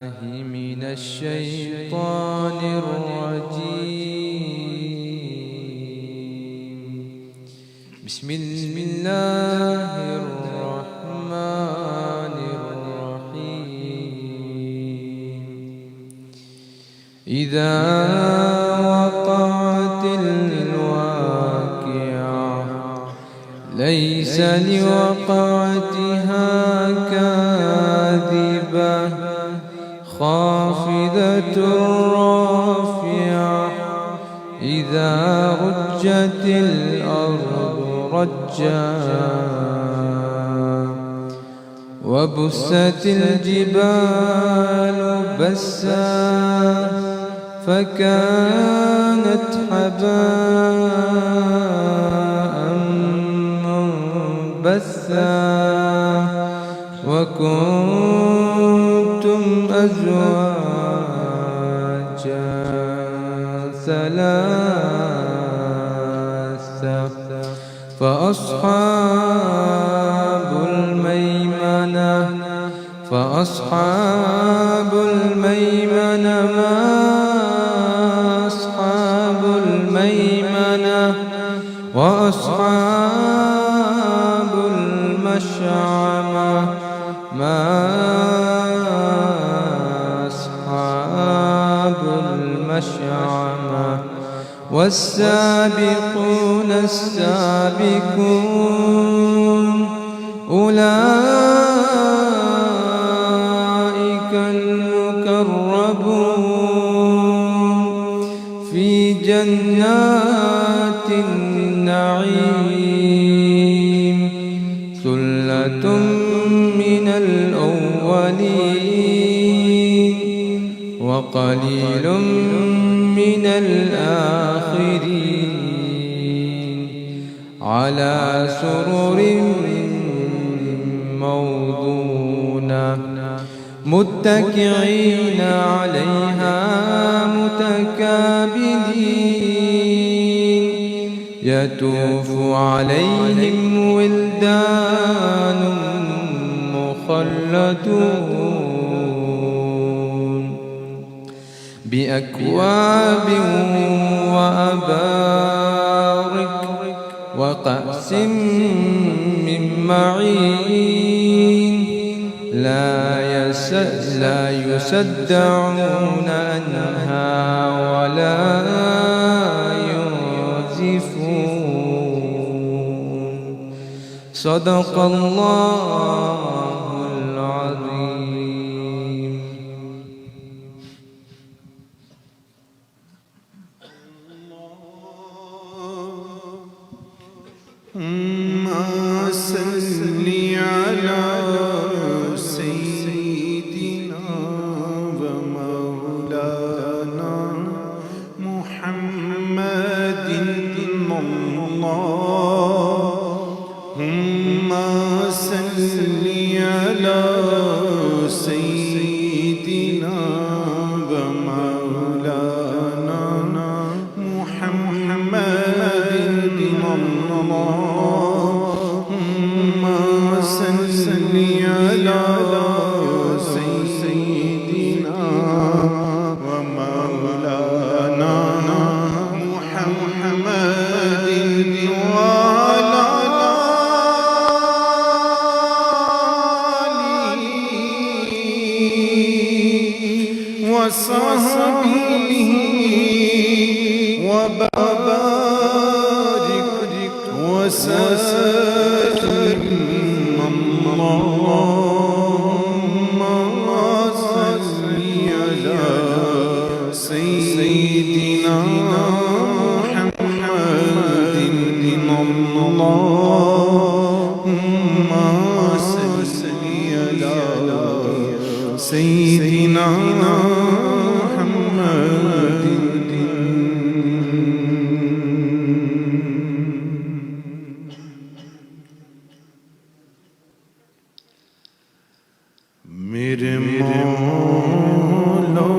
من الشيطان الرجيم. بسم الله الرحمن الرحيم. إذا وقعت الواقعة ليس لوقعتها كاذبة خافضة رافعة إذا رجت الأرض رجا وبست الجبال بسا فكانت هباء منبثا وكنتم أزواجا ثلاثة فأصحاب الميمنة ما أصحاب الميمنة وأصحاب المشأمة ما أصحاب المشأمة والسابقون السابقون أولئك المقربون في جنات النعيم ثلة من الأولين وقليل من الآخرين على سرر موضونة متكئين عليها متقابلين يطوف عليهم ولدان مخلدون بأكواب وأبارك وكأس من معين لا يصدعون عنها ولا ينزفون. صدق الله العظيم. اللهم صل على سيدنا ومولانا محمد. اللهم صل على سيدنا ومولانا محمد. اللهم صل على سيدنا ومولانا محمد وعلى آله وصحبه وبارك وسلم. اللهم صل على سيدنا محمد. اللهم صل على سيدنا محمد. मेरे मौला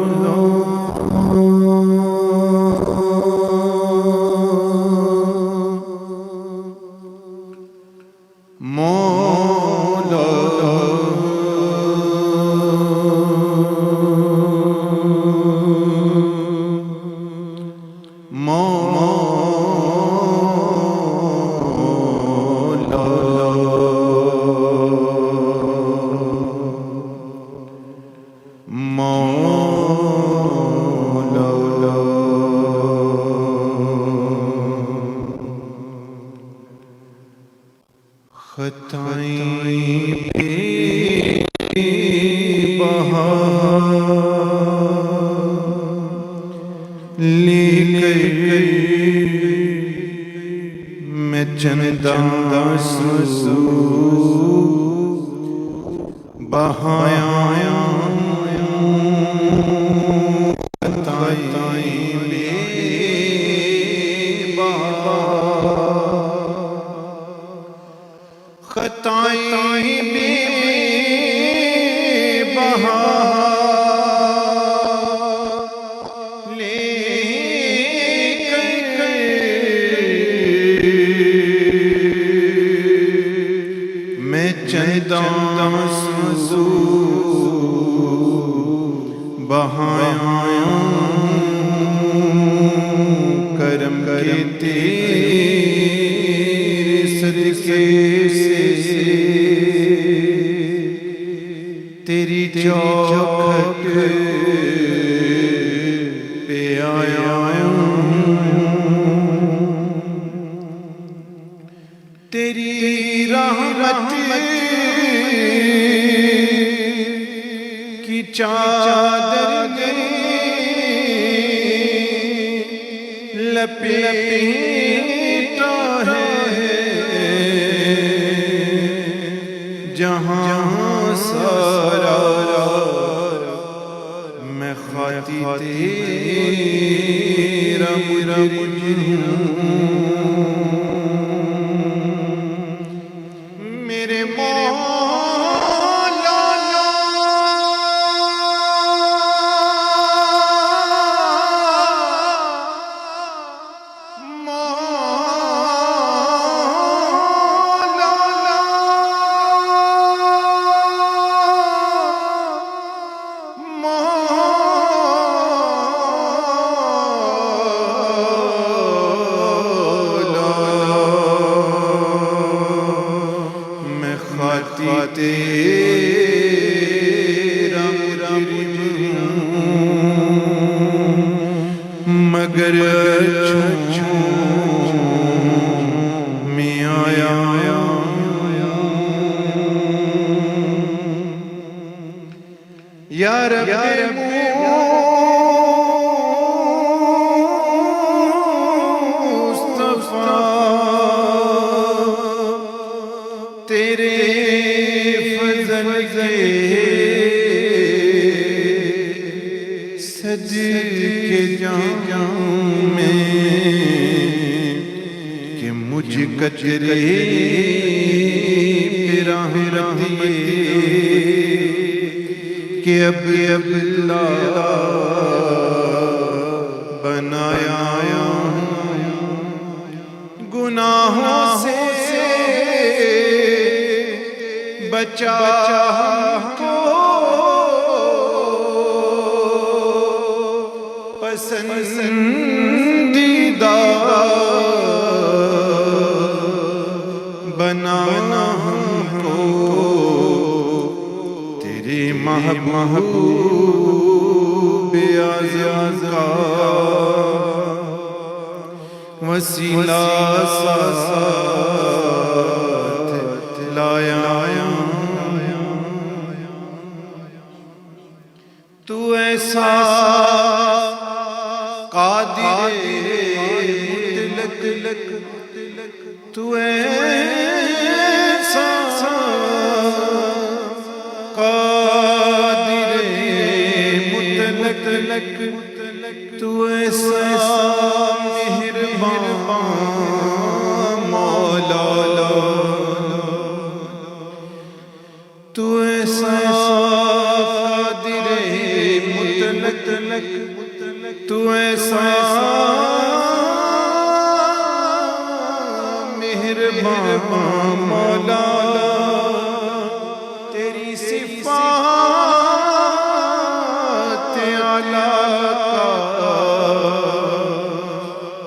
मौला خطائیں بے بہا لے کر میں چندہ آنسو بہایا خطائیں بے بہا خطائیں بے بہا لے کر میں چندہ آنسو بہایا کرم کے تیرے صدقے سے تیری چوکھٹ پہ آیا تیری رحمت کی چادر لپیٹا ہے جہاں سارا میں خاطی تیرا مجرم میرے تیرا مگر میں آیا یا رب مصطفیٰ تیرے صدقے جاؤں میں کہ مجھ کچرے پہ رحمت کہ اب اللہ بنایا گناہوں سے بچا کو پسندیدہ بنانا ہم کو تیرے محبوب اعظم کا وسیلہ ساتھ لایا تو ایسا قادر مطلق تو ایسا قادر مطلق تو ایسا مہربان مولا تو ایسا قادر مطلق تو ایسا مہربان مولا تیری صفات اعلیٰ کا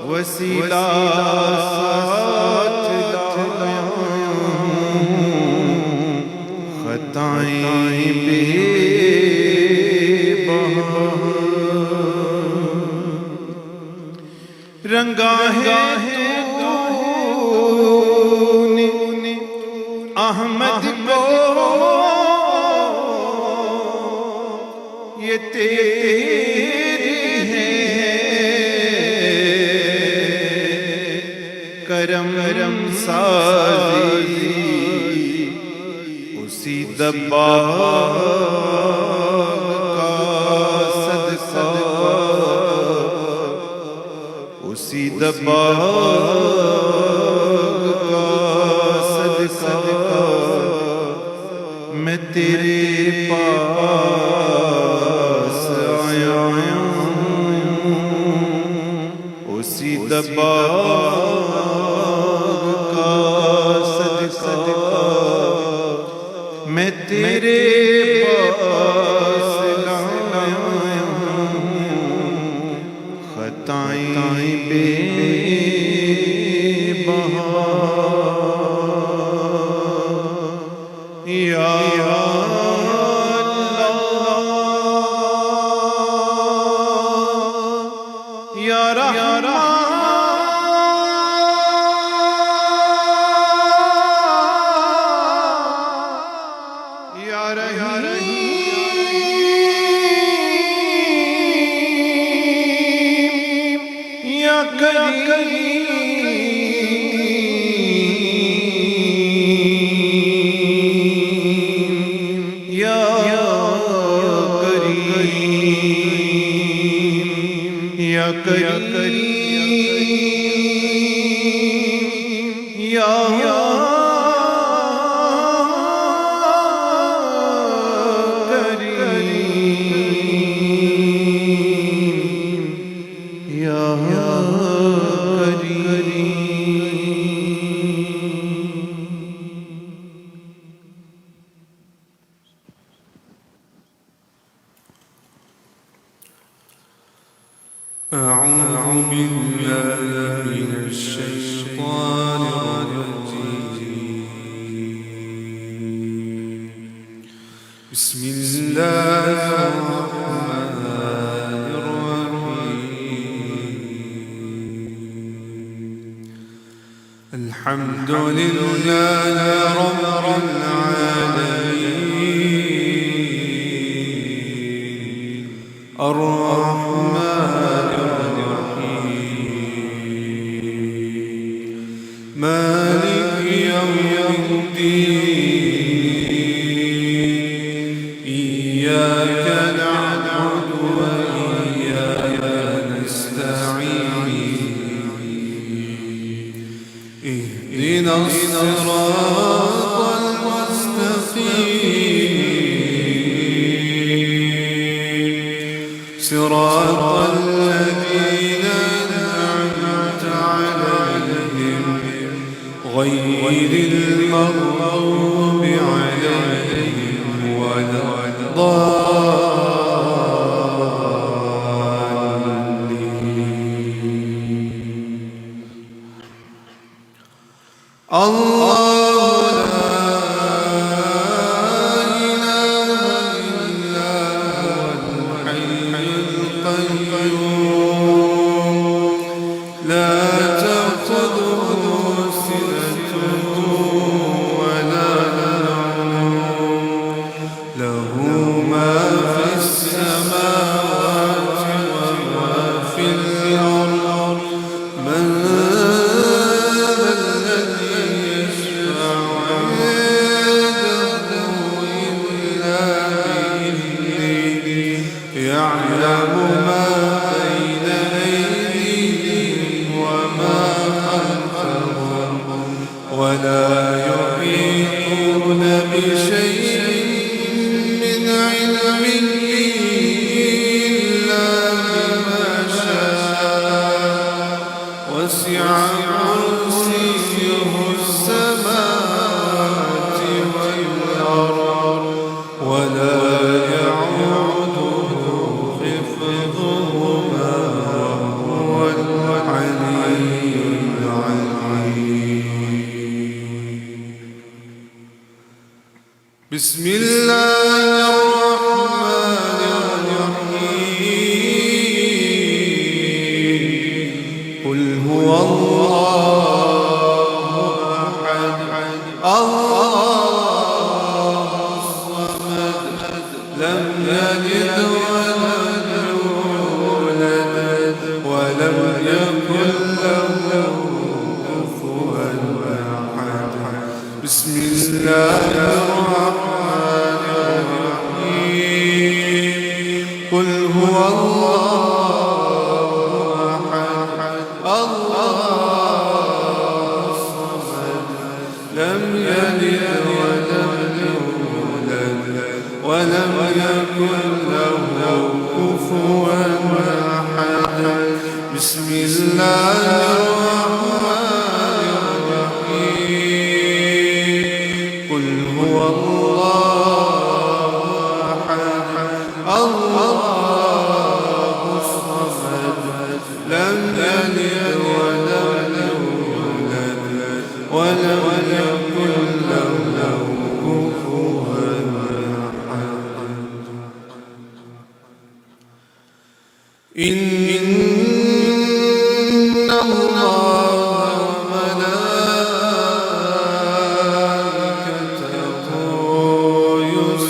وسیلہ ساتھ لایا خطائیں بے रंगा है तूने अहमद को, ये तेरी है करम साजी, उसी दब्बा का सदका, उसी दब्बा का सदका मैं तेरे पास आया हूँ, उसी दब्बा का सदका मैं तेरे पास लाया हूँ, खताएं बेबहा या अल्लाह या रहमान या रहीम या करीम या करीम या करीम या أعوذ بالله من الشيطان الرجيم. بسم الله الرحمن الرحيم. الحمد لله رب العالمين الرحمن مالك يوم الدين إياك نعبد وإياك نستعين اهدنا الصراط المستقيم صراط الذين أنعمت عليهم غير المغضوب عليهم ولا الضالين. الله لا إله إلا هو الحي القيوم لا تأخذه سنة ولا نوم له ما في السماوات وما في الأرض من ذا الذي يشفع عنده إلا بإذنه يعلم ما بين أيديهم وما خلفهم ولا يحيطون بشيء من علمه إلا بما شاء وسع كرسيه السماوات والأرض ولا يعوده حفظهما وهو العلي العظيم. بسم الله الرحمن الرحيم. قل هو هو الله أحد الله الصمد لم يلد ولم يكن له كفوا أحد. بسم الله الرحمن الرحيم. قل هو الله أحد الله الصمد لم يلد ولم يكن له كفوا أحد. إن الله وملائكته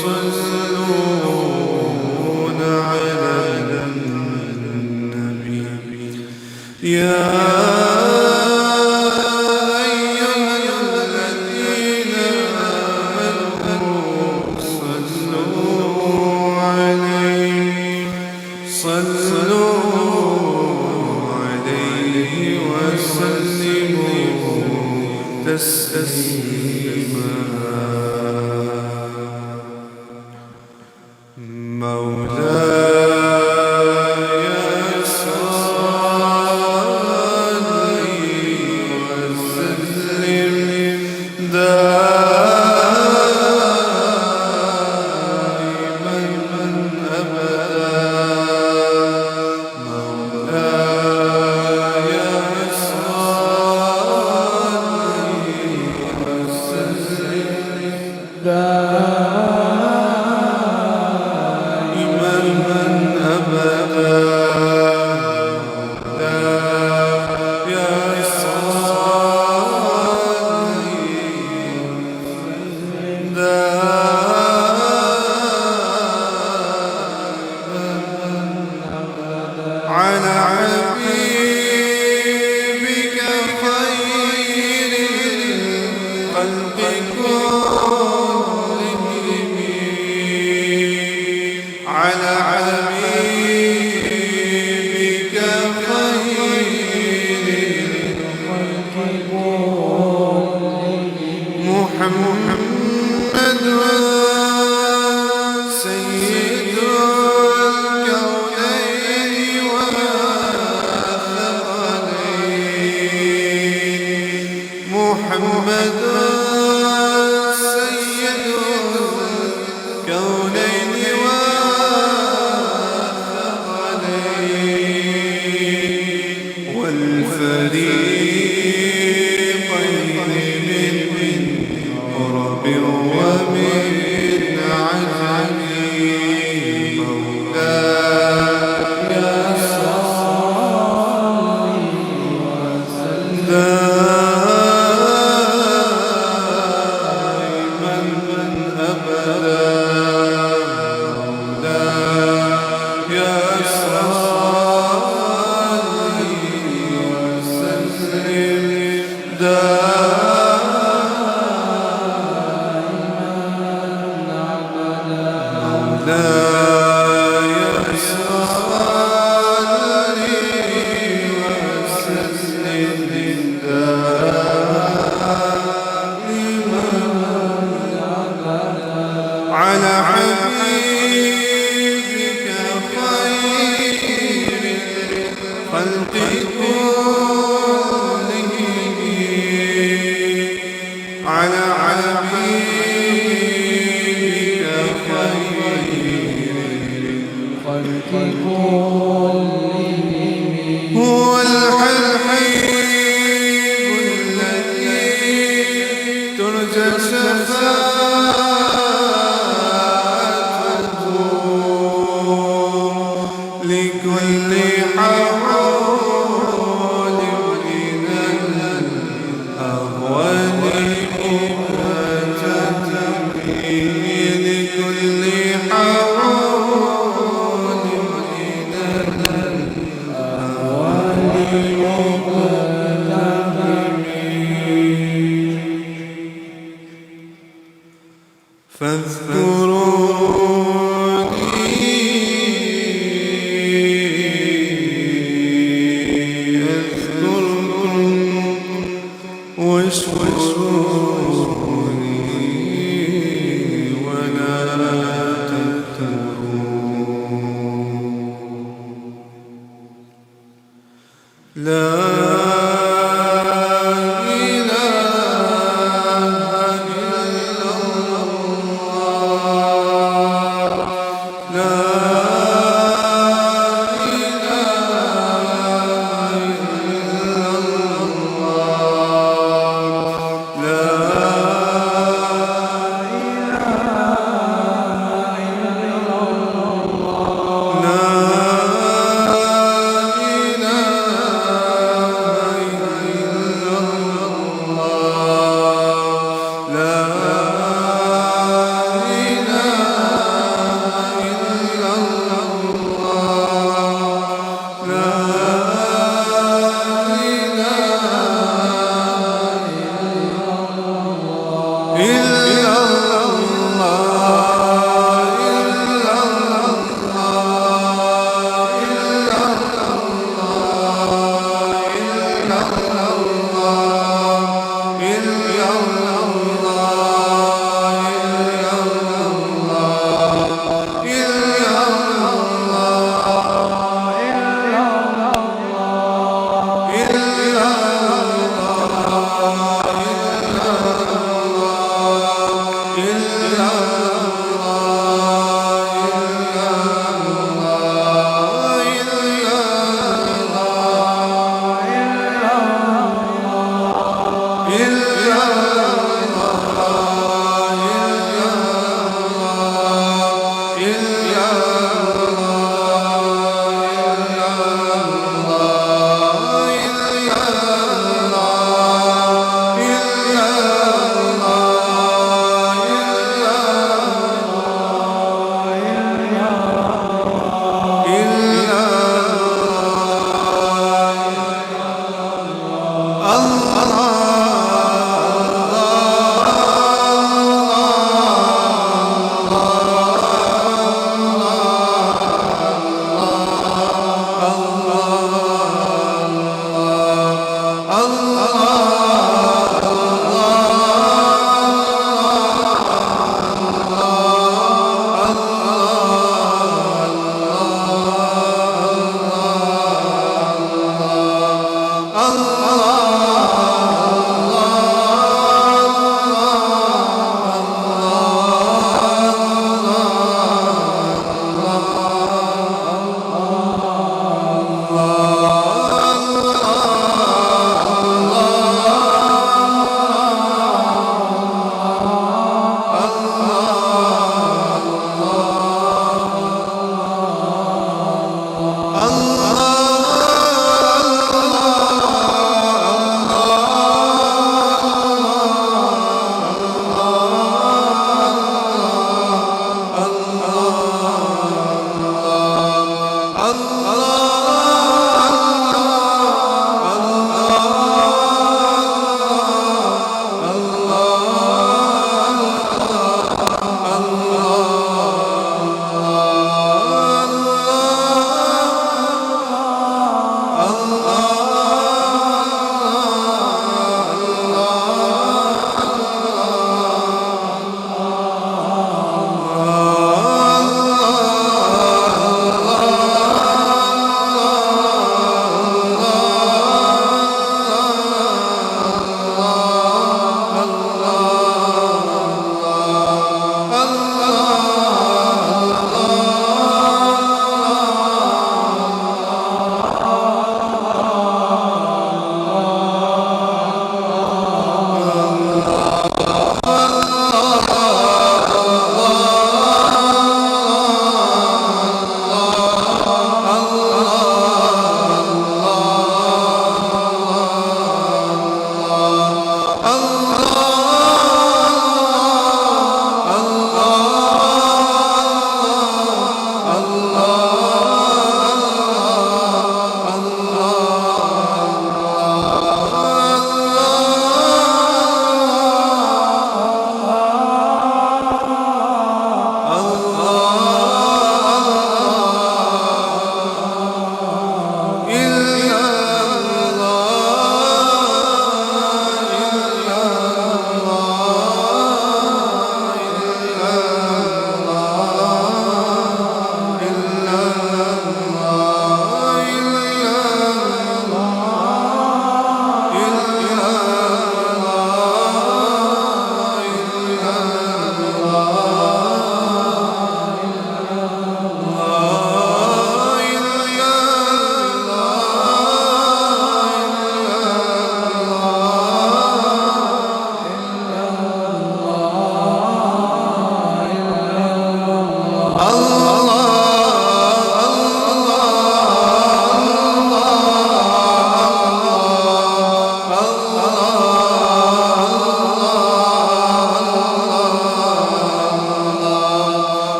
يصلون على النبي يا أيها الذين آمنوا صلوا عليه وسلموا تسليما. مولاي صل وسلم دائما أبدا. مولاي على حبيبك خير الخلق كلهم. على حبيبك خير الخلق كلهم. محمد سيد الكونين والثقلين. محمد سيد الكونين والثقلين والفريقين من قرب ومن عجم. مولاي صل دائما أبدا. مولاي صل وسلم على حبيبك خير الخلق كلهم. على حبيبك خير الخلق كلهم. هو الحبيب الذي ترجى شفاعته لكل حول من الأهوال مهتدٍ. لكل حول من الأهوال مهتدٍ. فاذكروني لا إله إلا الله لا إله إلا الله لا لا إله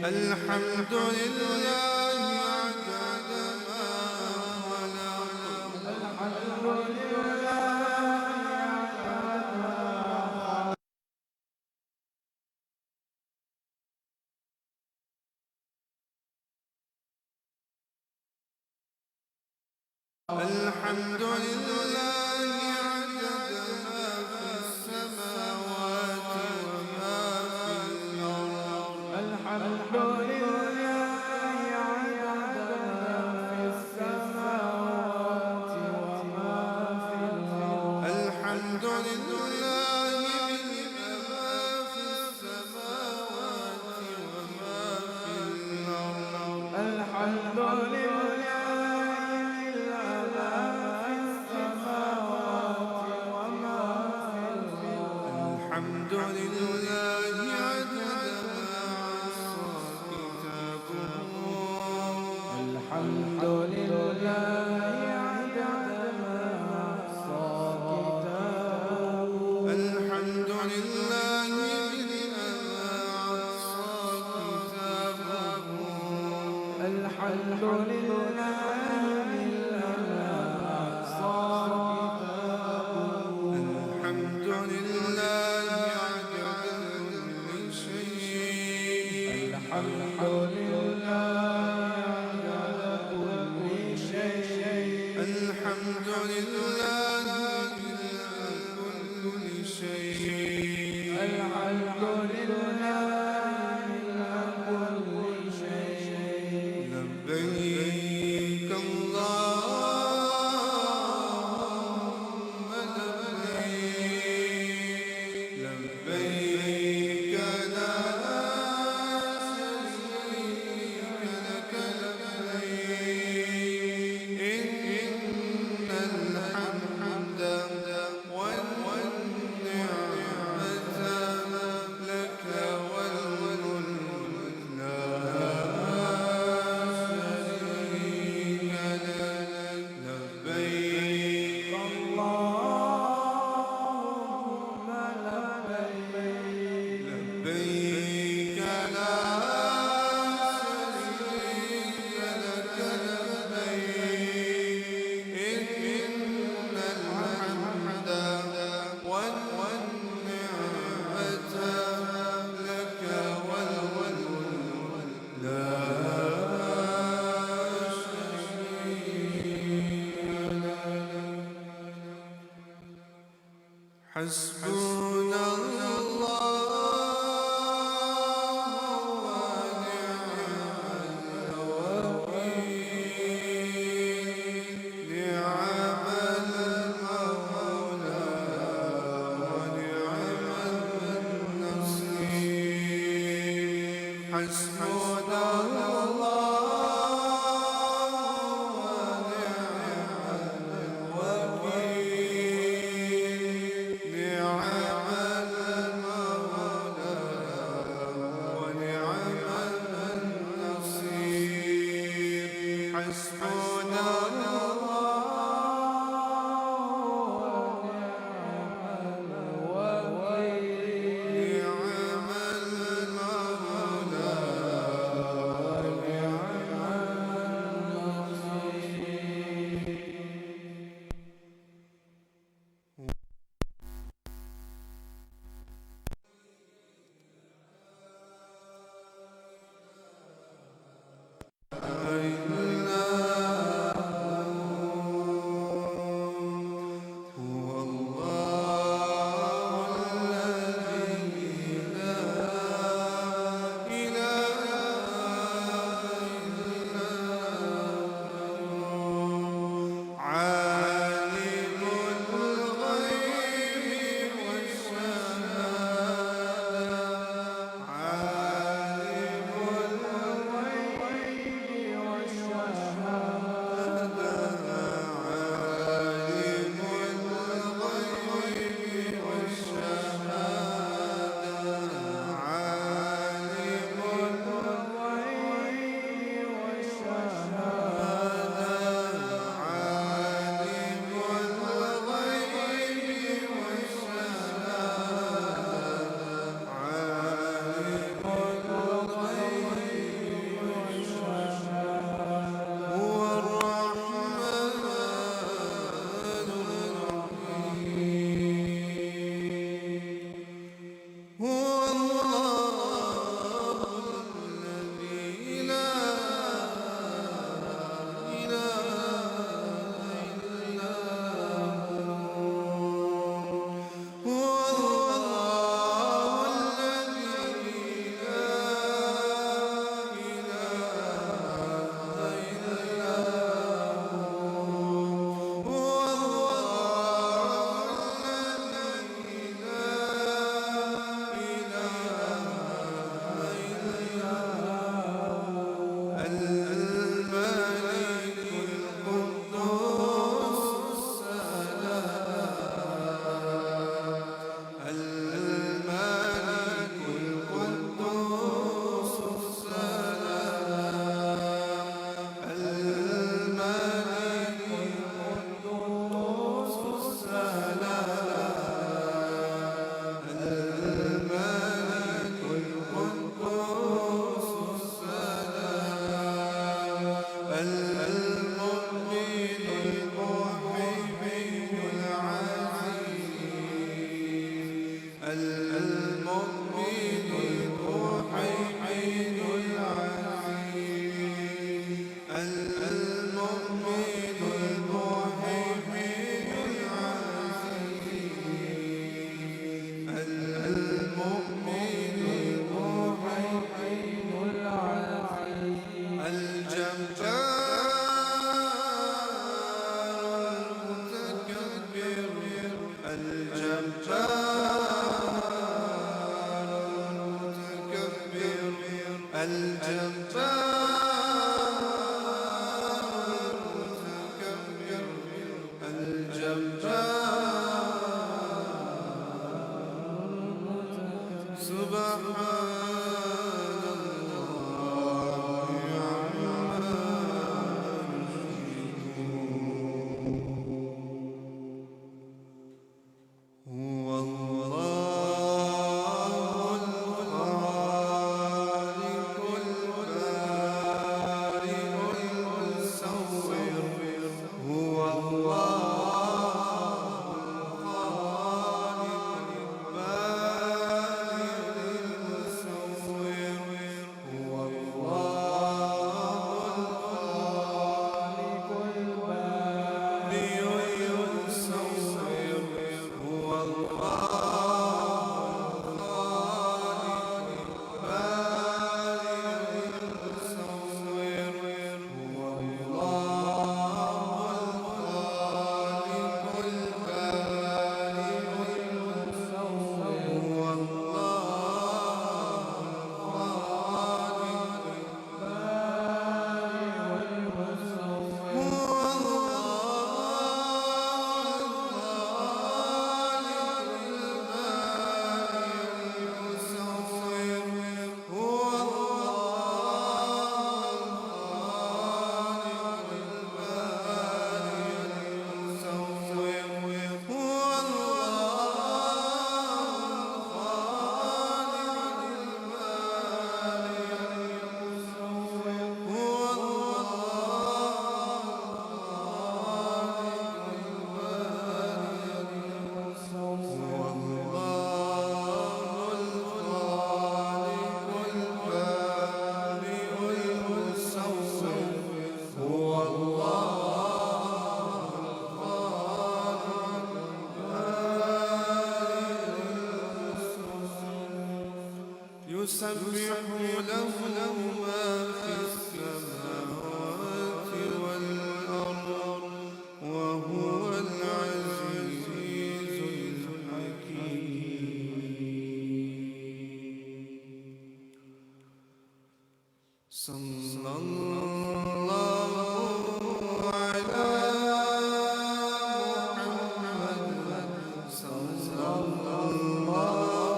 الحمد لله عدد ما خلق الحمد لله عدد ما خلق الحمد لله عدد ما في السماوات وما في الأرض الحمد لله عدد ما في السماوات وما في الأرض الحمد لله ملء ما في السماوات وما في الأرض الحمد لله الحمد لله عدد ما عصى كتابه الحمد لله عدد ما أحصى كتابه الحمد لله ملء ما عصى كتابه الحمد لله ملء ما أحصى كتابه الحمد لله عدد كل شيء الحمد لله عدد كل شيء الحمد لله ملء كل شيء الحمد لله ملء كل شيء لبيك اللهم لبيك لبيك لا شريك لك لبيك إن الحمد والنعمة لك والملك لا شريك لك لبيك اللهم لبيك لبيك لا شريك لك لبيك إن الحمد والنعمة لك والملك لا حسبنا الله ونعم الوكيل نعم المولى ونعم النصير حسبنا الله ونعم الوكيل نعم المولى ونعم النصير حسبنا الله نعم المولى سبحان الله عما يشركون هو الله الخالق البارئ المصور هو الله يسبح له ما في السماوات والأرض وهو العزيز الحكيم صلى الله على محمد صلى الله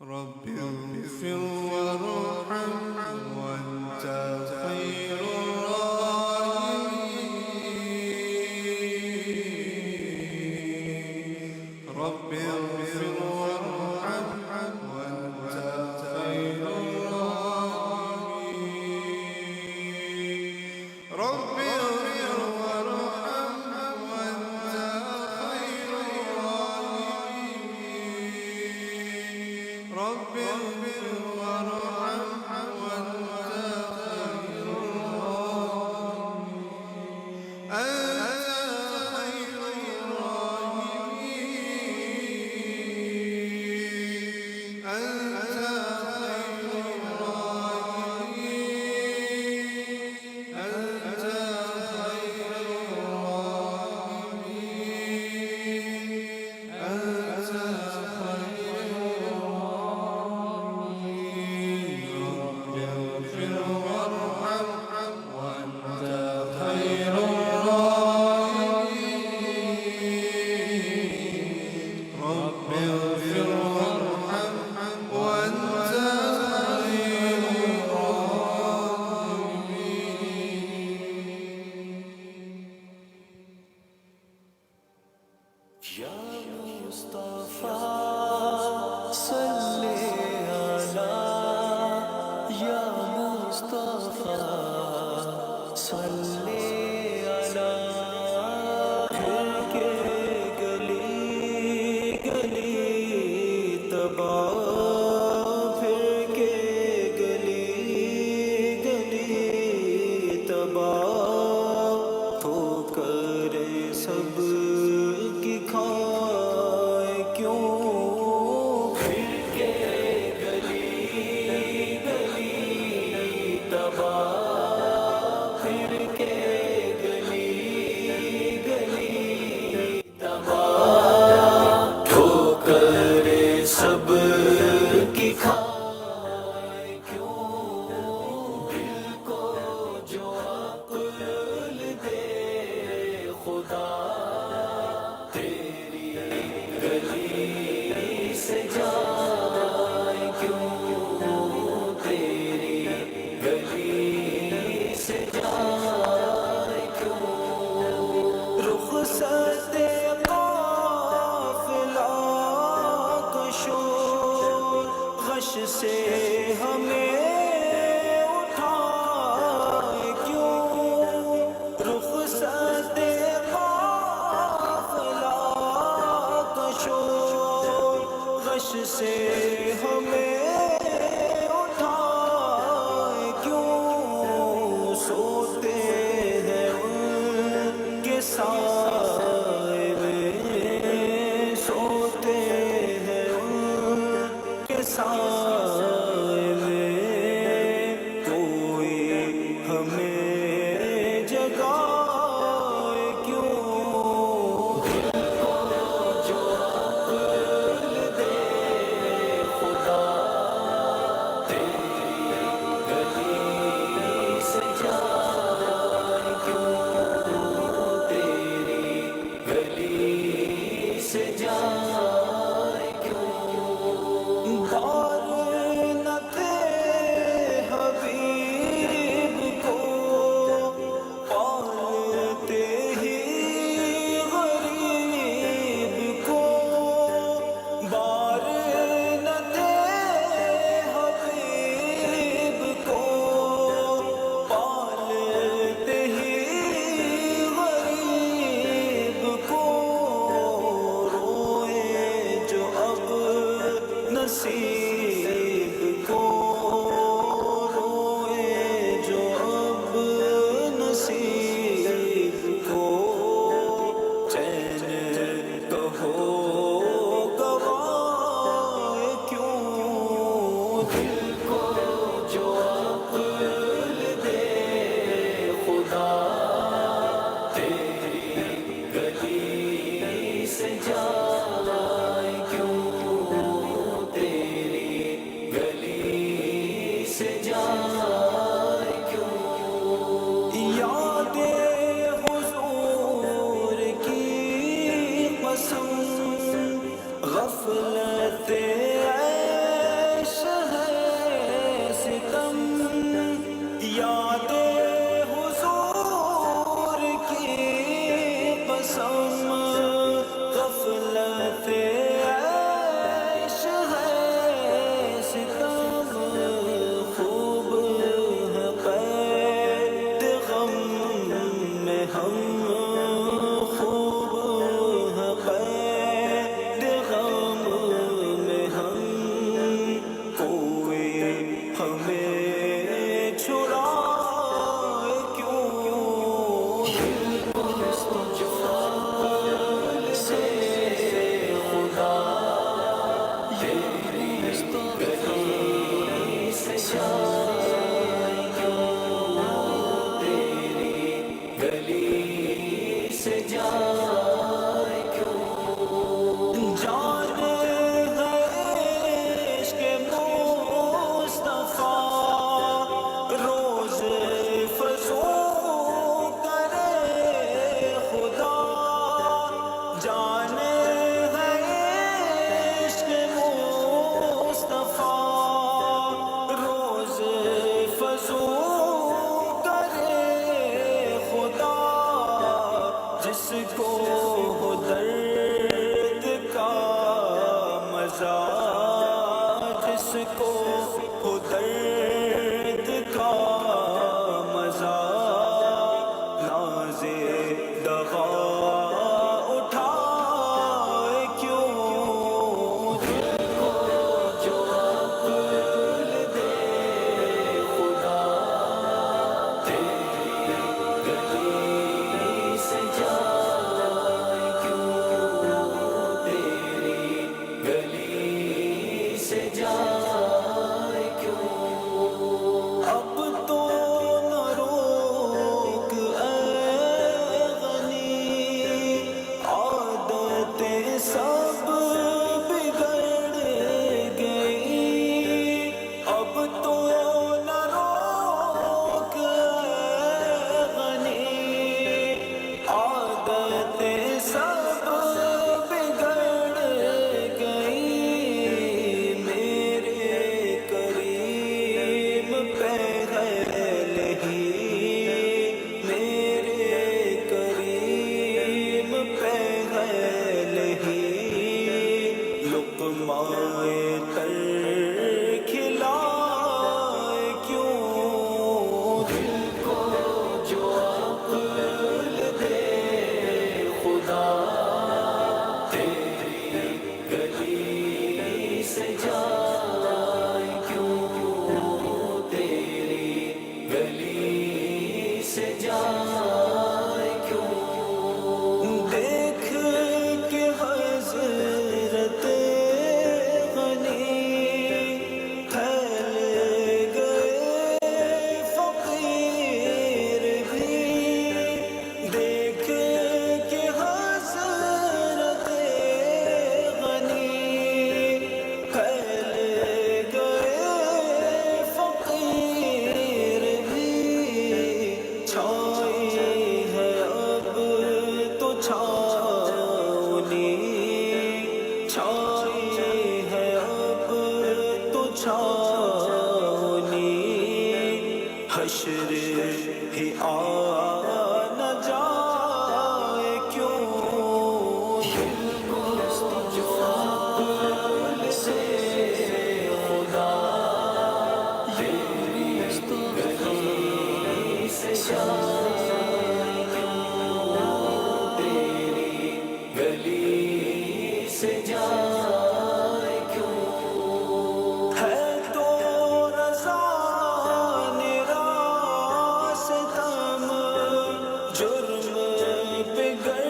رب اغفر وارحم وانت خير الراحمين رب اغفر وارحم وانت خير الراحمين رب اغفر وارحم وانت خير الراحمين رب اغفر وارحم وانت خير الراحمين أنت خير الراحمين أنت خير الراحمين أنت خير الراحمين أنت خير الراحمين چھائی ہے اب تو چھاونی حشر ہی آ نہ جائے کیوں دل کو جو عقل سے خدا تیری گلی سے جائے کیوں تیری گلی سے جائے کیوں ہے تو رضا ستم جرم پہ گر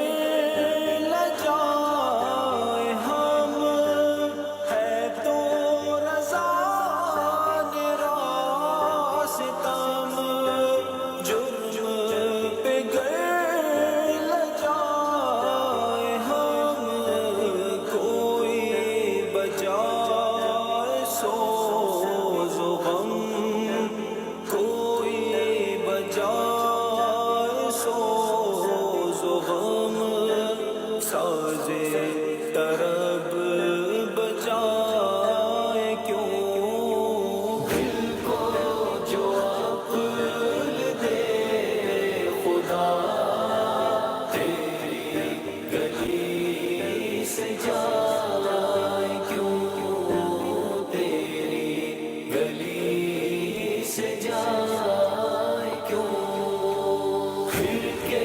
لجائے ہم ہے تو رضا ستم جرم پہ گر لجائے ہم کوئی بجائے سوز و غم کوئی بجائے سوز و غم سازے طرب بجائے کیوں دل کو جو عقل دے خدا تیری گلی سے جائے کیوں تیری گلی سے جائے کیوں پھر کے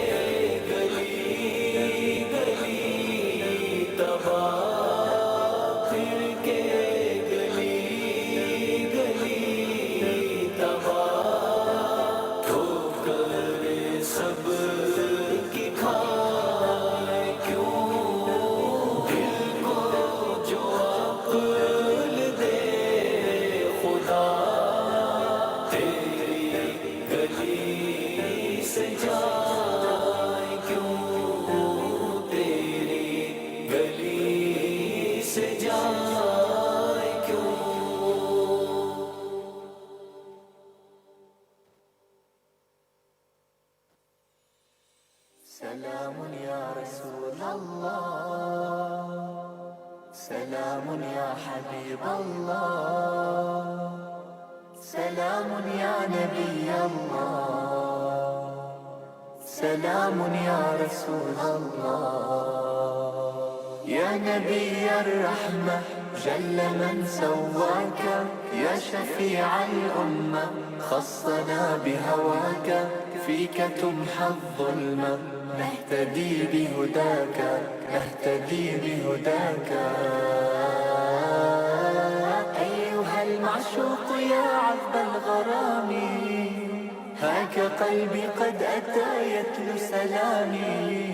گلی گلی تباہ پھر کے گلی گلی تباہ ٹھوکر سب کی کھائے کیوں دل کو جو عقل دے خدا تیری گلی سے جائے کیوں تیری گلی سے جائے کیوں سلام یا رسول اللہ سلام یا حبیب اللہ سلام یا نبی اللہ سلام یا رسول اللہ یا نبی الرحمة جل من سواك يا شفيع الأمة خصنا بهواك فيك تمحى الظلمة نهتدي بهداك نهتدي بهداك أيها المعشوق يا عذب الغرام هاك قلبي قد أتى يتلو سلامي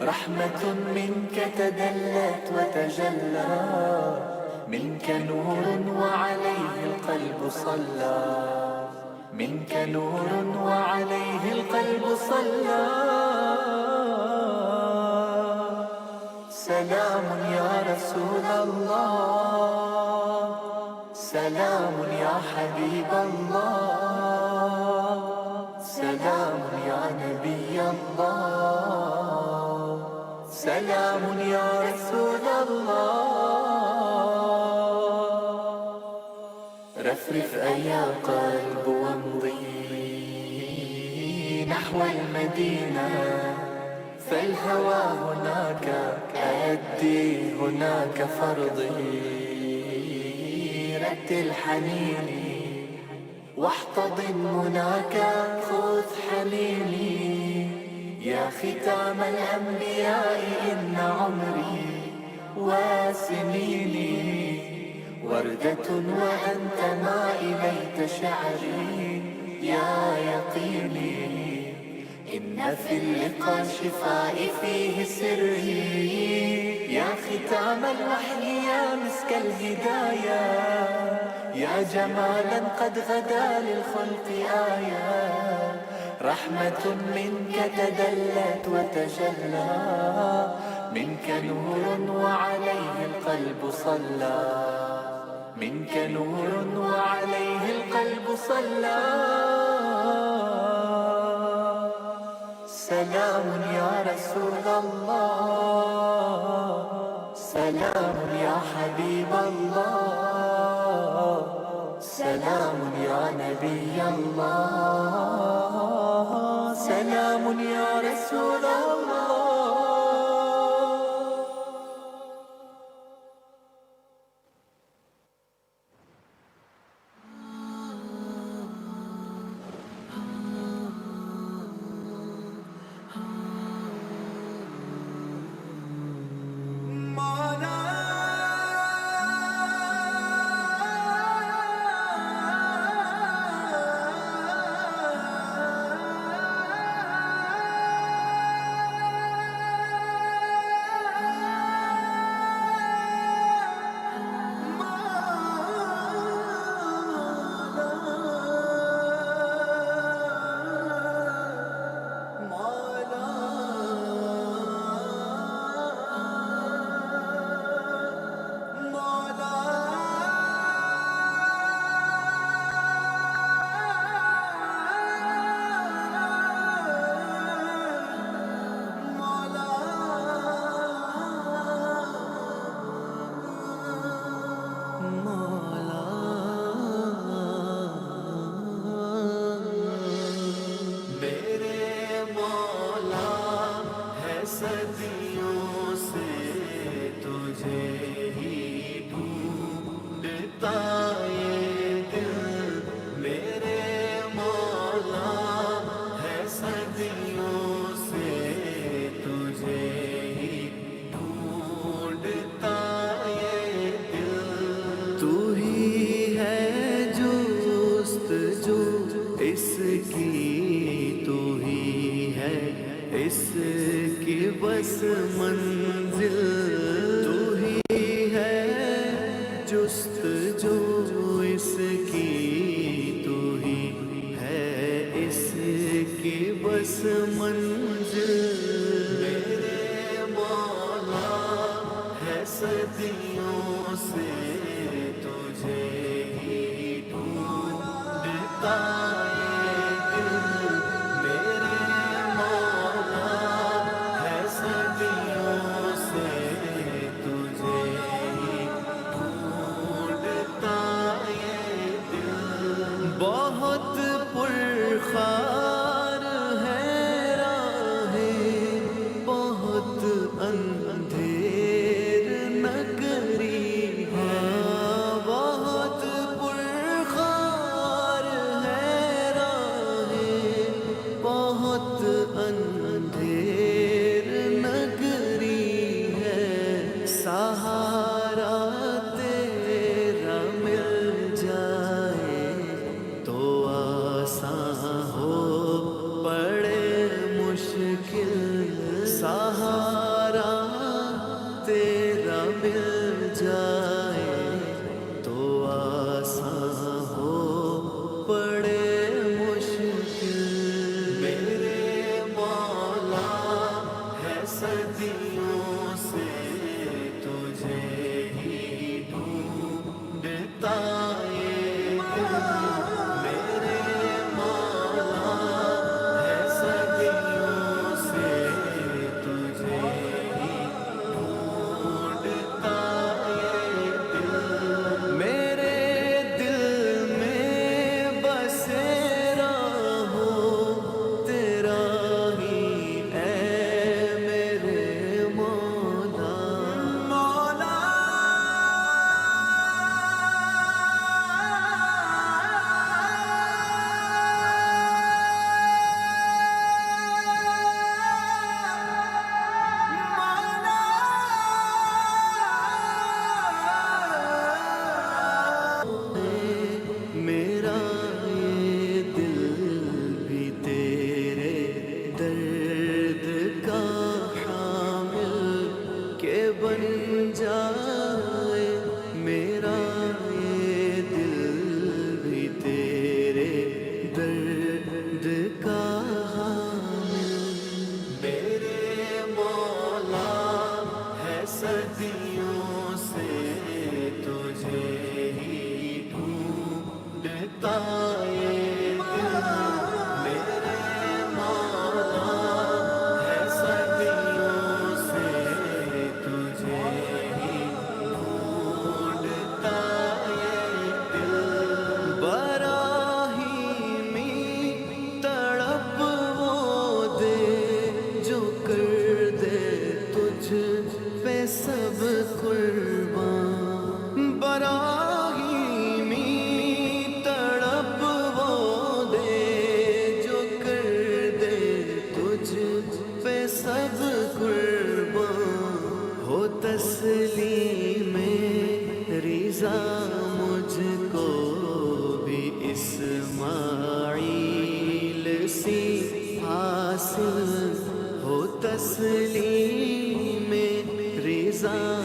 رحمة منك تدلت وتجلى منك نور وعليه القلب صلى منك نور وعليه القلب صلى سلام يا رسول الله سلام يا حبيب الله سلام يا نبي الله سلام يا رسول الله رفرف أيا قلب وامضي نحو المدينة فالهوى هناك أدي هناك فرضي رتل حنيني واحتضن هناك خذ حنيني يا ختام الأنبياء إن عمري وسنيني وردة وأنت ما إليت شعري يا يقيني إن في اللقاء شفاء فيه سري يا ختام الوحي يا مسك الهدايا يا جمالا قد غدا للخلق آية رحمة منك تدلت وتجلى منك نور وعليه القلب صلى منك نور وعليه القلب صلى سلام يا رسول الله سلام يا حبيب الله، سلام يا نبي الله، سلام يا رسول الله. صدیوں سے تجھے ہی ڈھونڈتا یہ دل، میرے مولا ہے صدیوں سے تجھے ہی ڈھونڈتا یہ دل. تو ہی ہے جستجو اس کی، تو ہی ہے اس کی بس منزل، تو ہی ہے جستجو اس کی، تو ہی ہے اس کی بس منزل. میرے مولا ہے صدیوں سے تجھے ہی ڈھونڈتا بہت پرخار ہے راہیں، بہت اندھیر نگری ہے، بہت پرخار ہے راہیں، بہت اندھیر نگری ہے. سہارا تیرا مل جائے تو آسان ہو پڑے مشکل، سہارا تیرا مل جائے تو آسان ہو پڑے مشکل. میرے مولا ہے صدیوں سے تجھے ہی ڈھونڈتا یہ دل، میرے مولا ہے صدیوں سے تجھے ہی ڈھونڈتا یہ دل. میرے دل میں بسیرا ہو تیرا ہی اے میرے مولا. میرا یہ دل بھی تیرے درد کا حامل کہ بن جائے، میرا یہ دل بھی تیرے درد کا حامل. میرے مولا ہے صدیوں سے تجھے ہی ڈھونڈتا یہ دل، میرے مولا ہے صدیوں سے تجھے ہی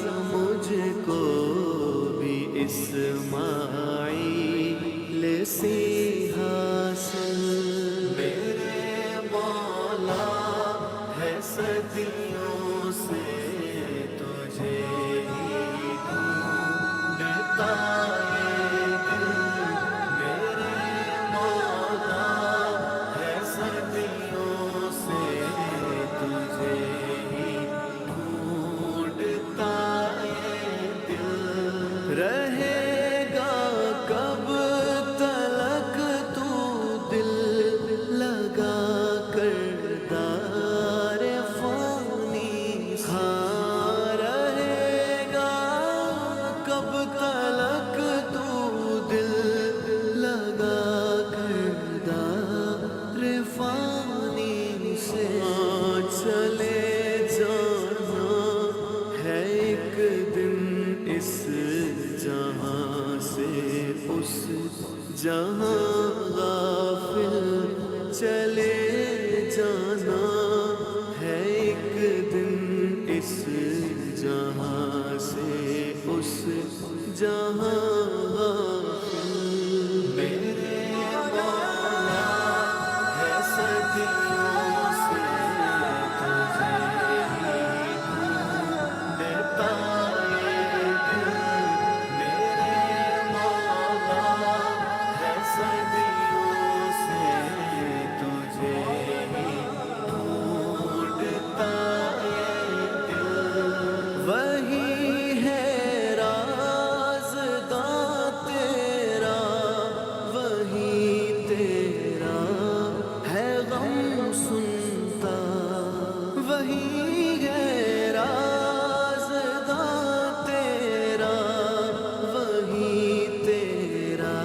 مجھ کو بھی اسماعیل سے حاصل میرے مولا ہے صدیوں سے تجھے ہی ڈھونڈتا یہ دل میرے مولا ہے صدیوں سے تجھے ہی ڈھونڈتا یہ دل رہے گا کب تلک تو دل لگا کر دار فانی ہاں رہے گا کب تلک تو دل لگا کر دار فانی سے چلے جانا ہے ایک دن اس جہاں سے اس جہاں غافل چلے جانا ہے ایک دن اس جہاں سے اس جہاں غافل میرے مولا ہے صدیوں سے تجھے ہی ڈھونڈتا یہ دل میرے مولا ہے صدیوں سے تجھے ہی ڈھونڈتا یہ دل وہی ہے رازداں تیرا وہی تیرا ہے غم سنتا وہی ہے رازداں تیرا وہی تیرا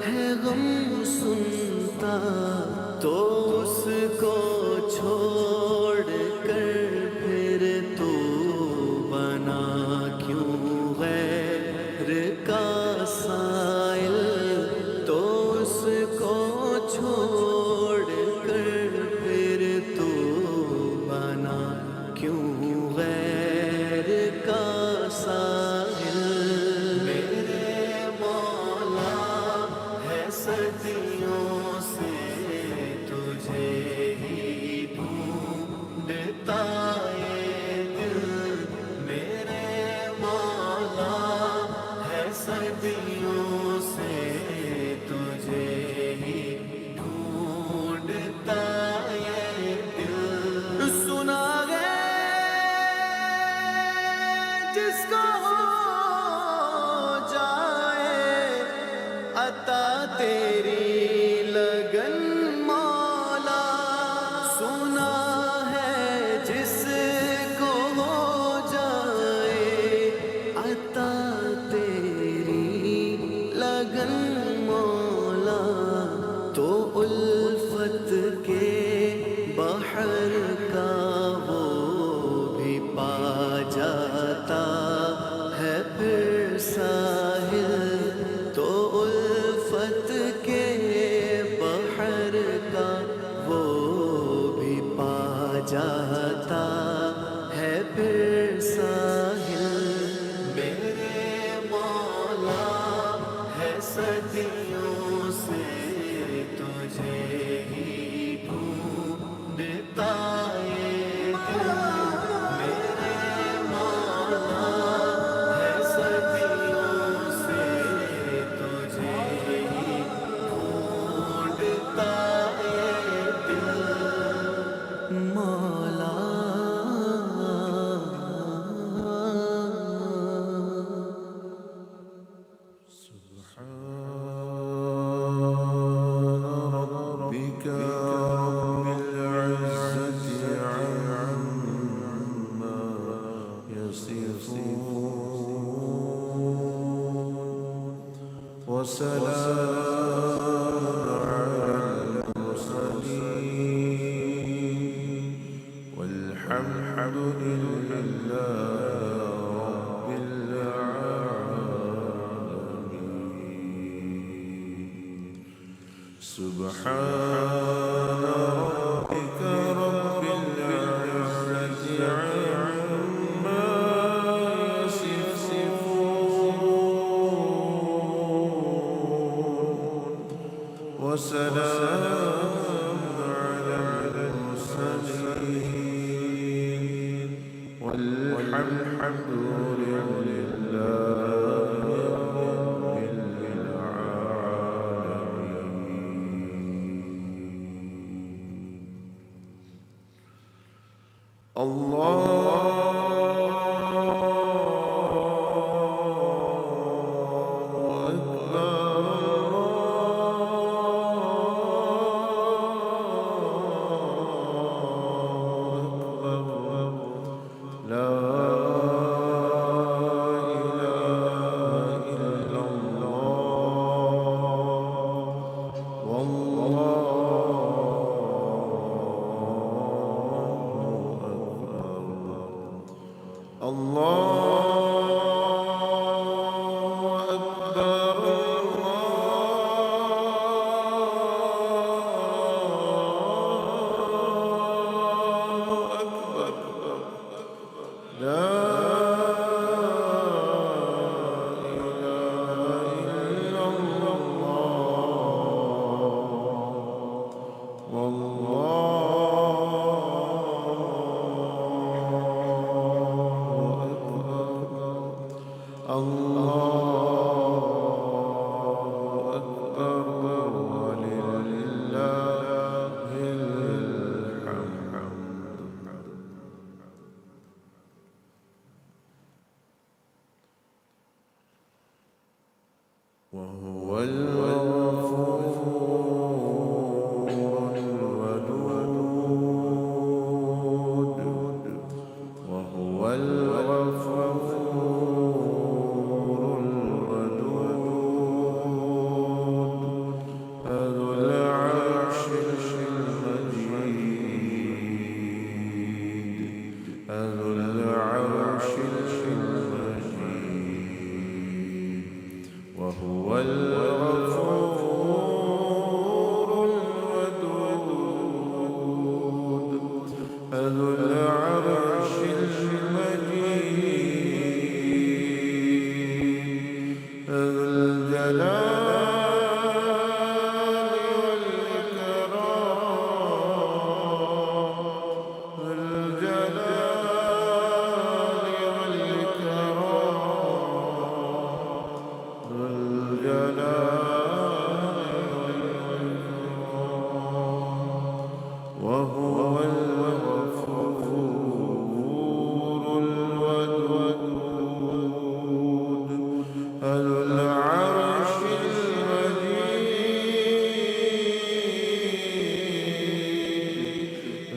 ہے غم سنتا تو اس کو چھوڑ کر پھر تو بنا کیوں غیر کا سائل تو اس کو چھوڑ کر پھر تو بنا کیوں غیر کا سائل میرے مولا ہے صدیوں سے تجھے ہی ڈھونڈتا یہ دل میرے مولا ہے صدیوں سے تجھے ہی ڈھونڈتا یہ دل سنا ہے جس کو ہو جائے عطا تیری لگن مولا سنا ہے جس کو ہو جائے عطا تیری لگن مولا تو الفت کے بحر کا وہ بھی پا جاتا ہے پھر ساحل تو الفت کے بحر کا وہ بھی پا جاتا ہے پھر ساحل میرے مولا ہے صدیوں سے تجھے ہی ڈھونڈتا یہ دل میرے مولا ہے صدیوں سے تجھے ہی ڈھونڈتا یہ دل مولا ربك رب العزة عما يصفون وسلام على المرسلين والحمد لله رب العالمين سبحان ربك رب العزة عما الله أكبر ولله الحمد. وهو الغفور الودود، وهو الغفور الودود، ذو العرش المجيد، ذو العرش المجيد، وهو الغفور الودود، ذو العرش المجيد، ذو الجلال والإكرام، ذو الجلال والإكرام، ذو الجلال والإكرام، وهو الغفور الودود، ذو العرش المجيد،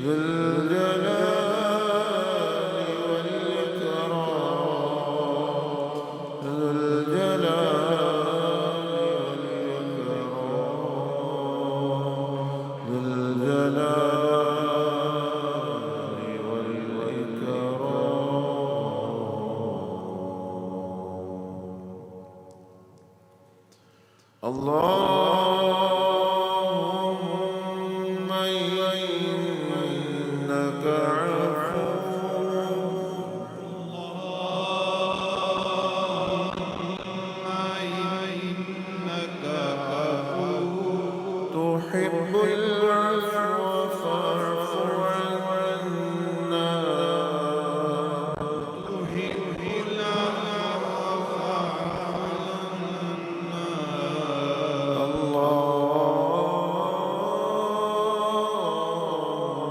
ذو الجلال والإكرام، ذو الجلال والإكرام، ذو الجلال والإكرام. اللهم إنك عفو تحب العفو فاعف عنا.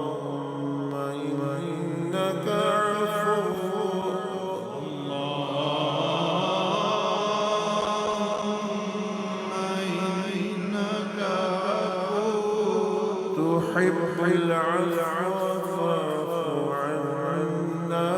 اللهم إنك عفو تحب العفو فاعف عنا. اللهم إنك عفو تحب العفو فاعف عنا.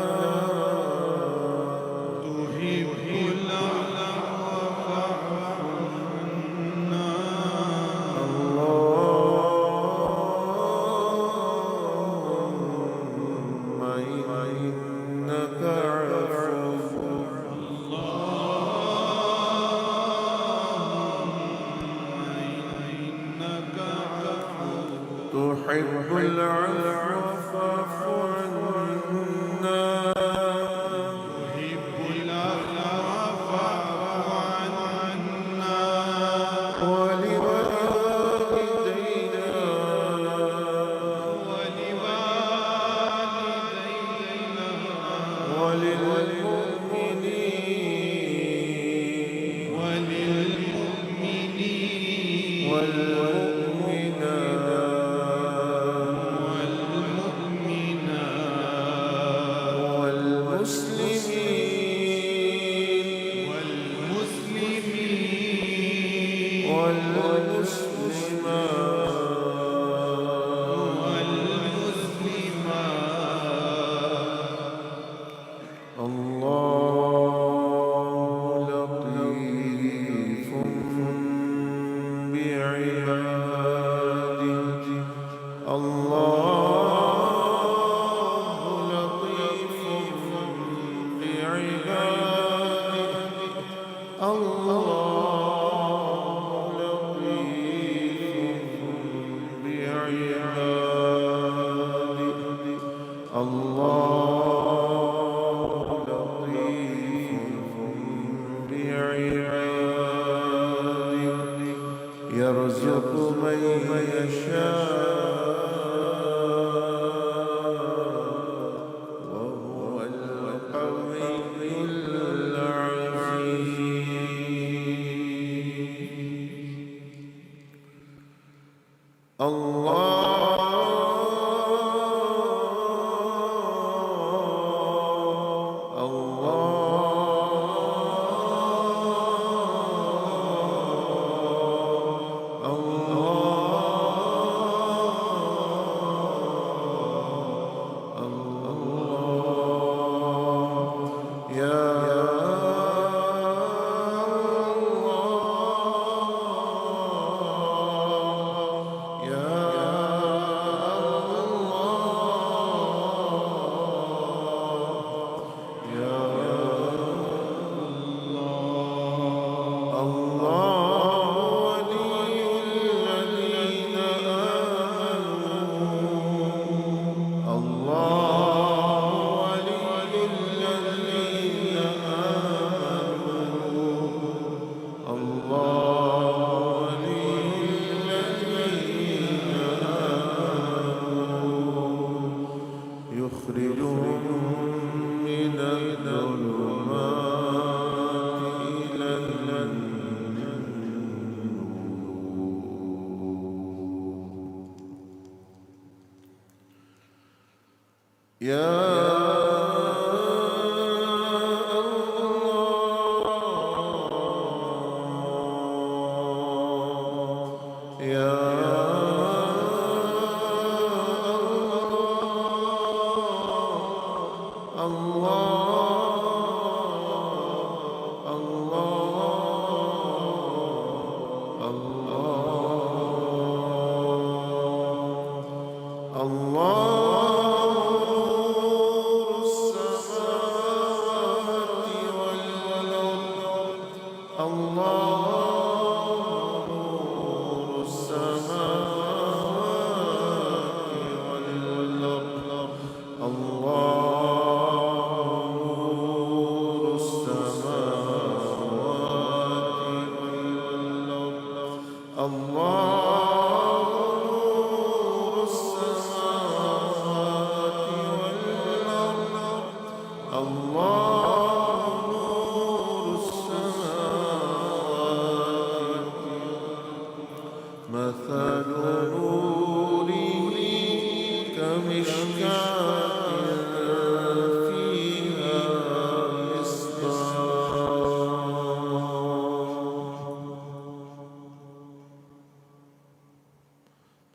ولوالدينا وللمؤمنين والمؤمنات والمسلمين والمسلمات. الله لطيف بعباده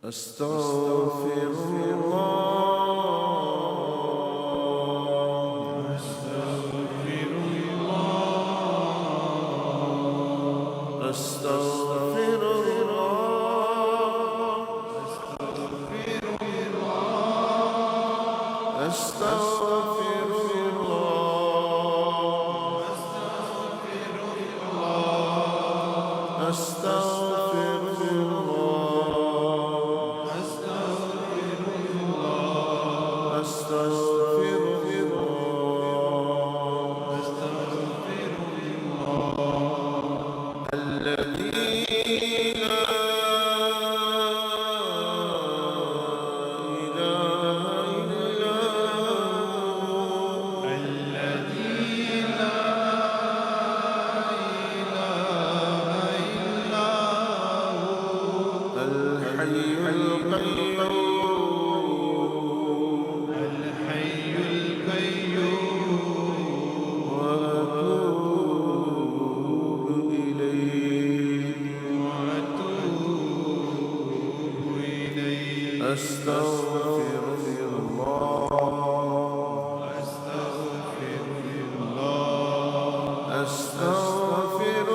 أستغفر الله أستغفر الله أستغفر الله أستغفر الله أستغفر الله أستغفر الله الذي لا إله إلا هو الحي القيوم وأتوب إليه أستغفر الله أستغفر الله أستغفر الله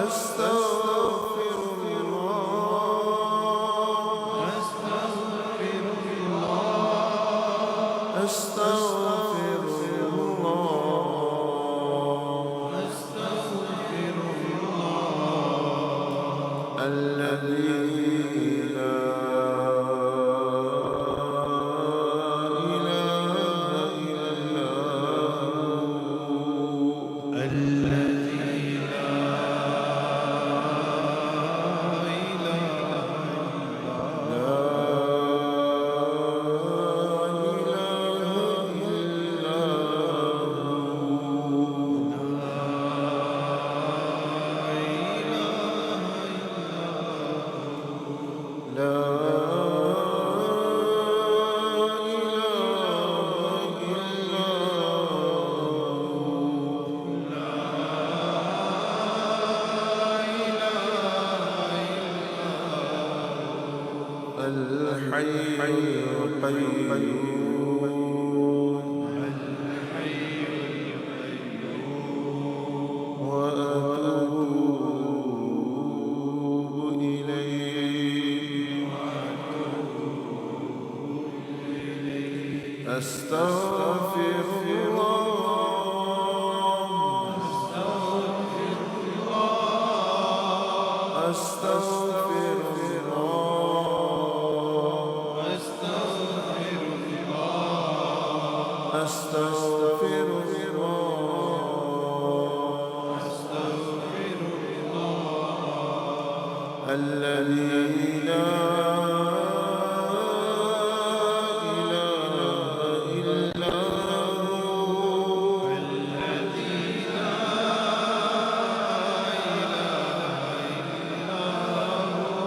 أستغفر الله أستغفر الله الذي لا إله إلا هو الحي القيوم وأتوب إليه أستغفر الله أستغفر الله أستغفر الله الذي لا إله إلا هو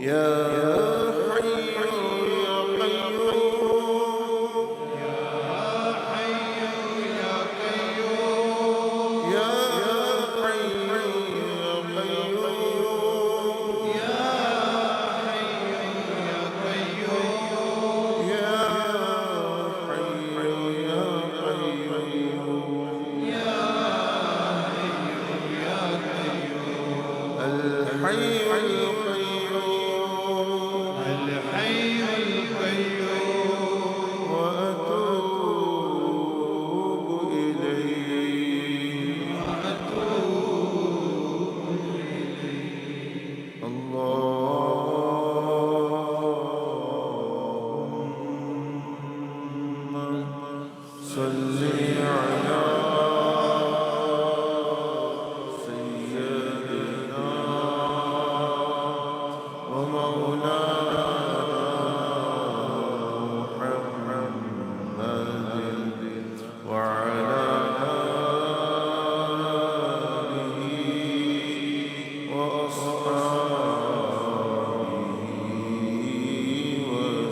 يا حي يا قيوم يا حي يا قيوم يا حي يا قيوم الحي القيوم وأتوب إليه اللهم صل على سيدنا ومولانا محمد وعلى آله وأصحابه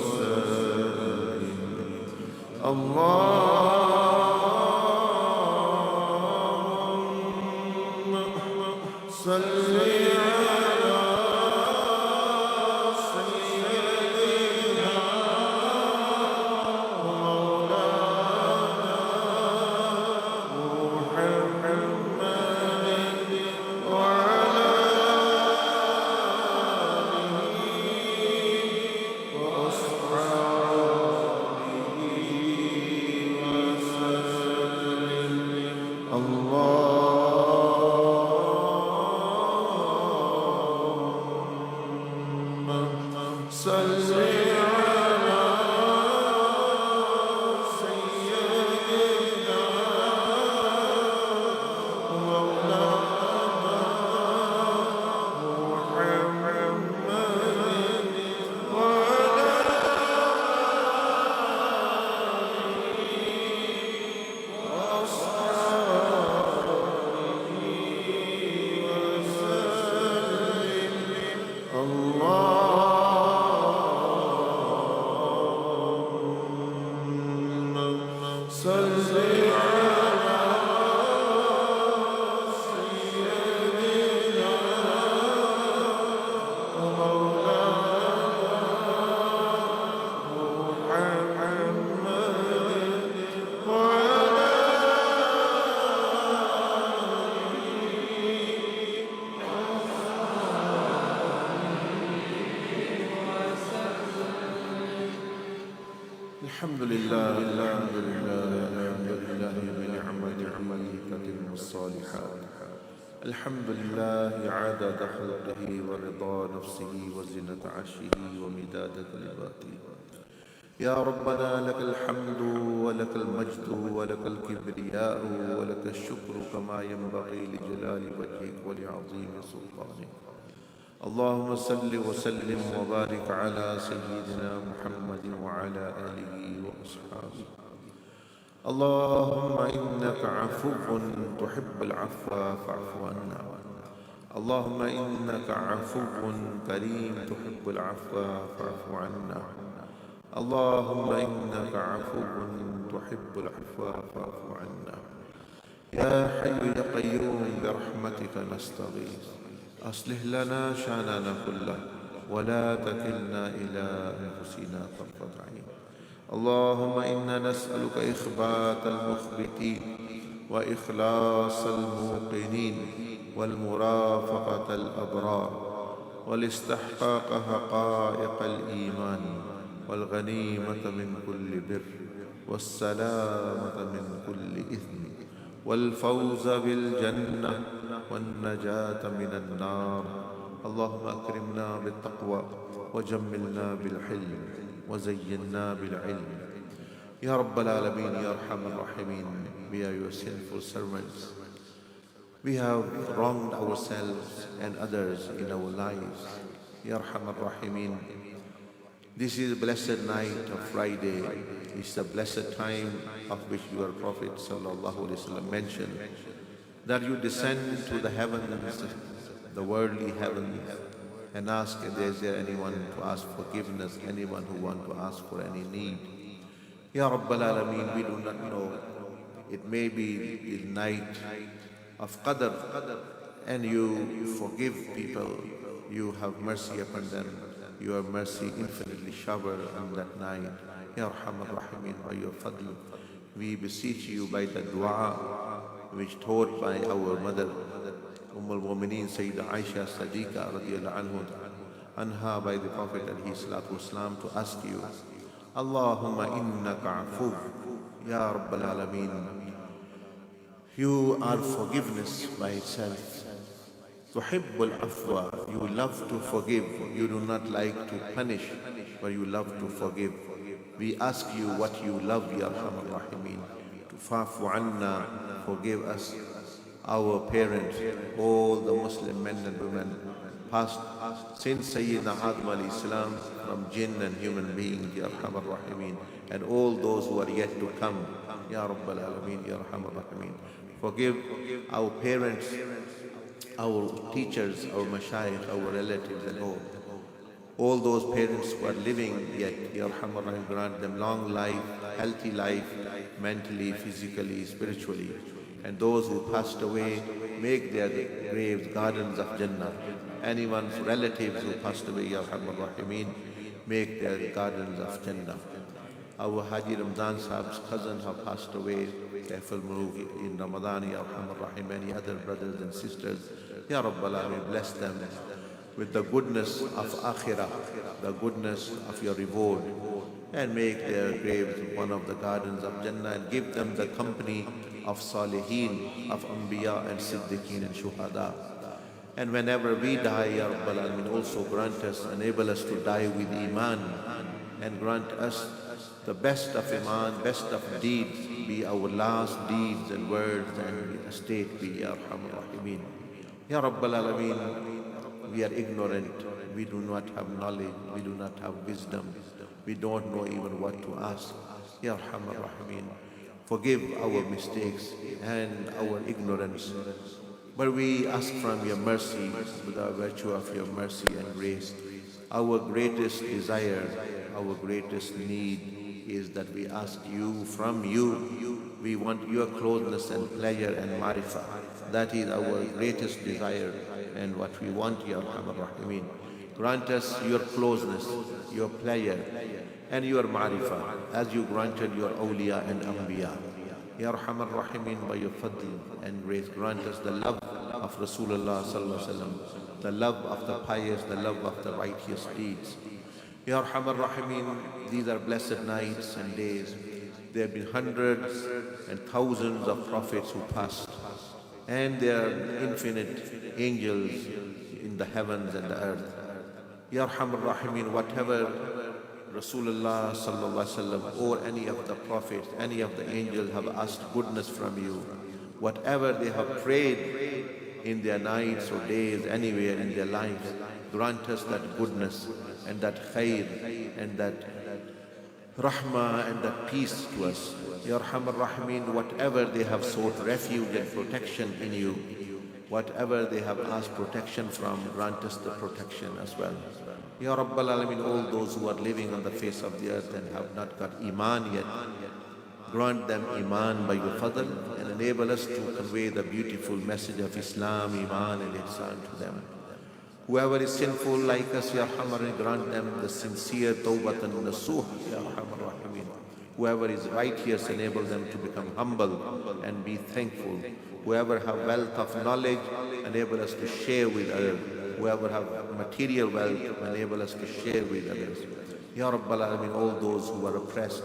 وسلم اللهم صل على سيدنا ومولانا محمد وعلى آله وأصحابه وسلم اللهم صل على سيدنا ومولانا محمد وعلى اللهم صل على سيدنا ومولانا محمد وعلى الحمد لله الحمد لله الحمد لله بنعمته تتم الصالحات الحمد لله عدد خلقه ورضا نفسه وزنة عرشه ومداد كلماته يا ربنا لك الحمد ولك المجد ولك الكبرياء ولك الشكر كما ينبغي لجلال وجهك ولعظيم سلطانك اللهم صل وسلم وبارك على سيدنا محمد وعلى آله وأصحابه اللهم إنك عفو تحب العفو فاعف عنا اللهم إنك عفو كريم تحب العفو فاعف عنا اللهم إنك عفو تحب العفو فاعف عنا يا حي يا قيوم برحمتك نستغيث أصلح لنا شأننا كله ولا تكلنا إلى أنفسنا طرفة عين اللهم إنا نسألك إخبات المخبتين وإخلاص الموقنين والمرافقة الأبرار والاستحقاق حقائق الإيمان والغنيمة من كل بر والسلامة من كل إثم والفوز بالجنة والنجاة من النار اللهم أكرمنا بالتقوى وجملنا بالحلم وزينا بالعلم يا رب العالمين يا أرحم الراحمين. We are your sinful servants. We have wronged ourselves and others in our lives. Ya Arhamar Rahimin. This is a blessed night of Friday. It's the blessed time of which your Prophet ﷺ mentioned that you descend to the heavens, the worldly heavens, and ask if is there anyone to ask forgiveness, anyone who want to ask for any need. Ya Rabbal Alameen, we do not know. It may be the night of Qadr, and you forgive people. You have mercy upon them. Your mercy infinitely shower on that night. Ya Arhamar Rahimin, by your fadl, we beseech you by the dua which taught by our mother, al-Mu'mineen Sayyidah Aisha Siddiqa radiyallahu anha, by the Prophet alayhi salatu wasalam, to ask you, Allahumma innaka afu, Ya Rabbal Alameen, you are forgiveness by itself. Tuhibbul afwa, you love to forgive. You do not like to punish, but you love to forgive. We ask you what you love, Ya Arhamar Rahimin, to fa'fu anna, forgive us, our parents, all the Muslim men and women, past since Sayyidina Adam alayhi salam, from jinn and human beings, Ya Arhamar Rahimin, and all those who are yet to come, Ya Rabbal Alameen, Ya Arhamar Rahimin. Forgive our parents, our teachers, our mashayikh, our relatives, and all those parents who are living yet, Ya Arhamar Rahim, grant them long life, healthy life, mentally, physically, spiritually. And those who passed away, make their graves gardens of Jannah. Anyone's relatives who passed away, Ya Arhamar Rahimin, make their gardens of Jannah. Our Haji Ramzan Sahib's cousin have passed away, Kaiful Muluk, in Ramadan, Ya Arhamar Rahim, many other brothers and sisters. Ya Rabbal Alameen, bless them with the goodness of Akhirah, the goodness of your reward, and make their graves one of the gardens of Jannah, and give them the company of Salihin, of Anbiya and Siddiqeen and Shuhada. And whenever we die, Ya Rabbal Alameen, also grant us, enable us to die with Iman, and grant us the best of Iman, best of deeds, be our last deeds and words and estate be, Ya Arhamar Rahimin. Ya Rabbal Alameen, we are ignorant, we do not have knowledge, we do not have wisdom, we don't know even what to ask. Ya Arhamar Rahimin, forgive our mistakes and our ignorance. But we ask from your mercy, with the virtue of your mercy and grace, our greatest desire, our greatest need is that we ask you from you. We want your closeness and pleasure and marifah. That is our greatest desire and what we want, Ya Arhamar Rahimin. Grant us your closeness, your pleasure and your marifah as you granted your awliya and anbiya. Ya Arhamar Rahimin, by your fadl and grace, grant us the love of Rasulullah sallallahu alaihi wasallam, the love of the pious, the love of the righteous deeds. Ya Arhamar Rahimin, these are blessed nights and days. There have been hundreds and thousands of prophets who passed, and there are infinite angels in the heavens and the earth. Ya Arhamar Rahimin, whatever Rasulullah sallallahu alaihi wasallam or any of the prophets, any of the angels have asked goodness from you, whatever they have prayed in their nights or days, anywhere in their lives, grant us that goodness and that khair and that rahmah and that peace to us. Ya Arhamar Rahimin, whatever they have sought refuge and protection in you, whatever they have asked protection from, grant us the protection as well. Ya Rabbal Alameen, all those who are living on the face of the earth and have not got Iman yet, grant them Iman by your fadl and enable us to convey the beautiful message of Islam, Iman and Ihsan to them. Whoever is sinful like us, Ya Arhamar, grant them the sincere tawbatan nasuh, Ya Arhamar Rahimin. Whoever is righteous, enable them to become humble and be thankful. Whoever have wealth of knowledge, enable us to share with others. Whoever have material wealth, enable us to share with others. Ya Rabbal Alameen, all those who are oppressed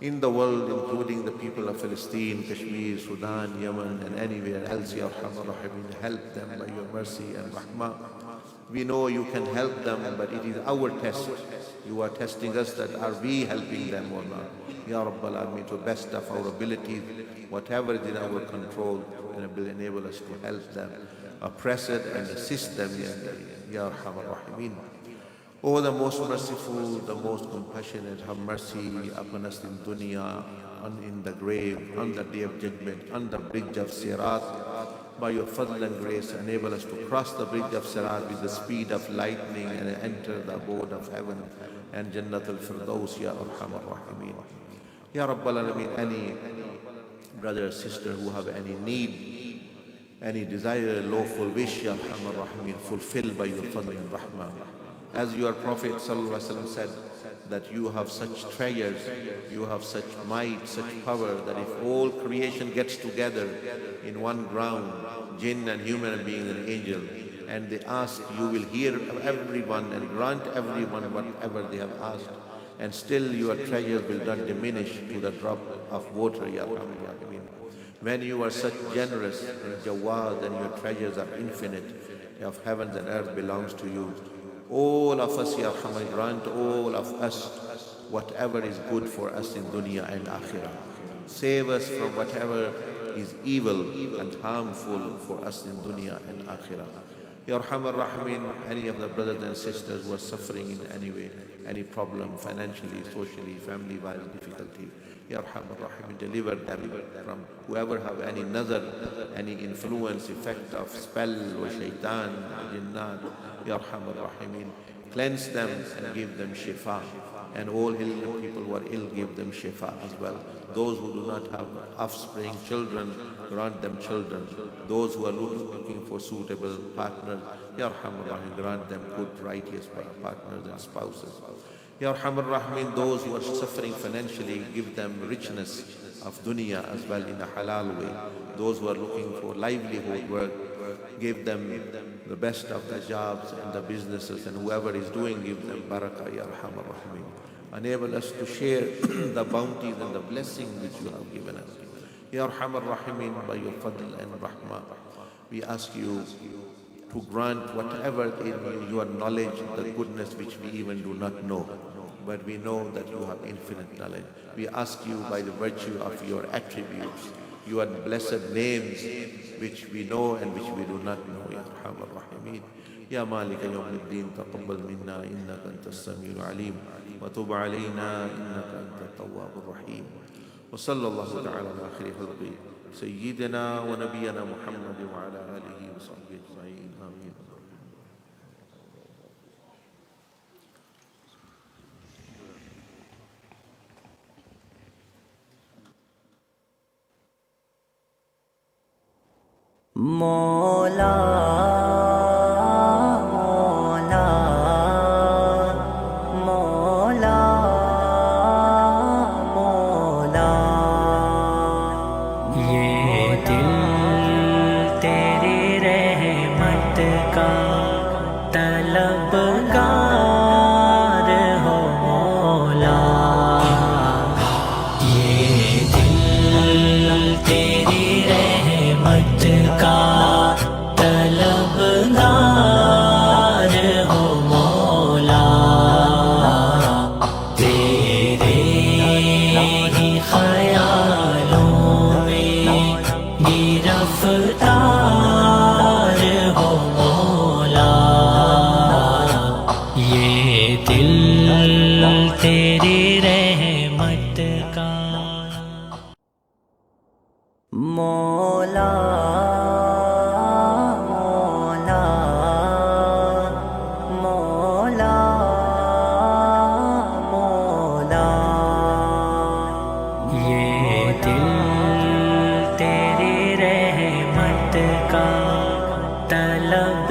in the world, including the people of Palestine, Kashmir, Sudan, Yemen, and anywhere else, Ya Arhamar Rahimin, help them by your mercy and rahmah. We know you can help them, but it is our test. You are testing us that are we helping them or not. Ya Rabbal Alameen, to best of our abilities, whatever is in our control, enable us to help them, oppress it and assist them, Ya Arhamar Rahimin. O the most merciful, the most compassionate, have mercy upon us in dunya, and in the grave, on the day of judgment, on the bridge of Sirat. by your fadl and grace, enable us to cross the bridge of Sirat with the speed of lightning and enter the abode of heaven and Jannat al-Firdaus, Ya Arhamar Rahimeen. Ya Rabbal Alameen, any brother or sister who have any need, any desire, lawful wish, Ya Arhamar Rahimeen, fulfill by your fadl and rahmah. As your Prophet ﷺ said, that you have such treasures, you have such might, such power, that if all creation gets together in one ground, jinn and human beings and angel, and they ask, you will hear everyone and grant everyone whatever they have asked, and still your treasures will not diminish to the drop of water, Ya Rahman. When you are such generous and Jawad and your treasures are infinite, of heavens and earth belongs to you. All of us, Ya Rahman, grant all of us whatever is good for us in dunya and akhirah. Save us from whatever is evil and harmful for us in dunya and akhirah. Ya Arhamar Rahmin, any of the brothers and sisters who are suffering in any way, any problem, financially, socially, family-wise difficulty, Ya Arhamar Rahim, deliver them from whoever have any nazar, any influence, effect of spell or shaitan or jinnat. Ya Arhamar Rahimin, cleanse them and give them shifa. And all ill people who are ill, give them shifa as well. Those who do not have offspring, children, grant them children. Those who are looking for suitable partners, Ya Arhamar Rahim, grant them good, righteous partners and spouses. Ya Arhamar Rahim, those who are suffering financially, give them richness of dunya as well in a halal way. Those who are looking for livelihood work, give them the best of the jobs and the businesses, and whoever is doing, give them barakah, Ya Arhamar Rahim. Enable us to share the bounties and the blessings which you have given us. Ya Arhamar Rahimin, by your fadl and rahmah, we ask you to grant whatever in your knowledge, the goodness which we even do not know. But we know that you have infinite knowledge. We ask you by the virtue of your attributes, your blessed names, which we know and which we do not know, Ya Arhamar Rahimin. Ya Malika Yawmiddin, taqabbal minna innaka antas samiul alim, wa tub alayna innaka antat tawwabur rahim. Wa sallallahu ta'ala ala khayri khalqi sayyidina wa nabiyyina Muhammad wa ala alihi wa sahbihi ajma'in. Amin. मौला मौला मौला मौला ये दिल तेरी रहमत का तलबगार हो मौला, ये दिल तेरी रहमत का तलबगार हो मौला, तेरे ही ख्यालों में गिरफ्तार हो मौला, ये दिल तेरी रहमत का मौला मौला मौला मौला, ये दिल तेरी रहमत का तलब